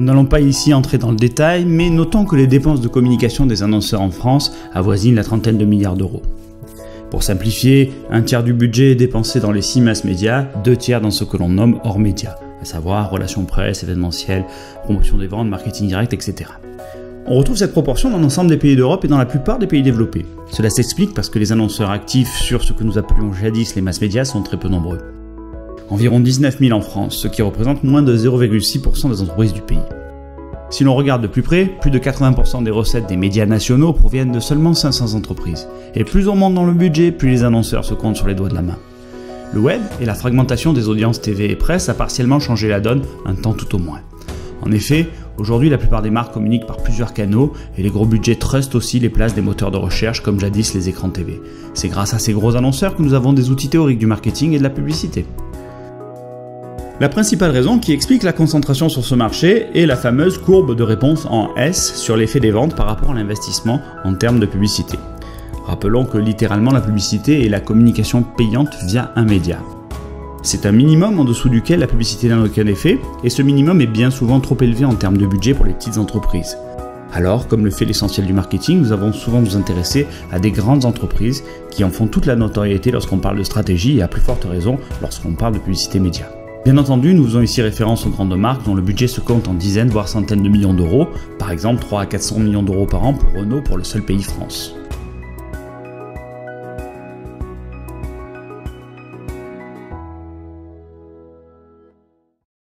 Nous n'allons pas ici entrer dans le détail, mais notons que les dépenses de communication des annonceurs en France avoisinent la trentaine de milliards d'euros. Pour simplifier, un tiers du budget est dépensé dans les 6 masses médias, 2 tiers dans ce que l'on nomme hors médias, à savoir relations presse, événementiel, promotion des ventes, marketing direct, etc. On retrouve cette proportion dans l'ensemble des pays d'Europe et dans la plupart des pays développés. Cela s'explique parce que les annonceurs actifs sur ce que nous appelions jadis les masses médias sont très peu nombreux. Environ 19 000 en France, ce qui représente moins de 0,6% des entreprises du pays. Si l'on regarde de plus près, plus de 80% des recettes des médias nationaux proviennent de seulement 500 entreprises. Et plus on monte dans le budget, plus les annonceurs se comptent sur les doigts de la main. Le web et la fragmentation des audiences TV et presse a partiellement changé la donne, un temps tout au moins. En effet, aujourd'hui la plupart des marques communiquent par plusieurs canaux et les gros budgets trustent aussi les places des moteurs de recherche comme jadis les écrans TV. C'est grâce à ces gros annonceurs que nous avons des outils théoriques du marketing et de la publicité. La principale raison qui explique la concentration sur ce marché est la fameuse courbe de réponse en S sur l'effet des ventes par rapport à l'investissement en termes de publicité. Rappelons que littéralement la publicité est la communication payante via un média. C'est un minimum en dessous duquel la publicité n'a aucun effet, et ce minimum est bien souvent trop élevé en termes de budget pour les petites entreprises. Alors, comme le fait l'essentiel du marketing, nous avons souvent nous intéresser à des grandes entreprises qui en font toute la notoriété lorsqu'on parle de stratégie et à plus forte raison lorsqu'on parle de publicité média. Bien entendu, nous faisons ici référence aux grandes marques dont le budget se compte en dizaines voire centaines de millions d'euros, par exemple 3 à 400 millions d'euros par an pour Renault pour le seul pays France.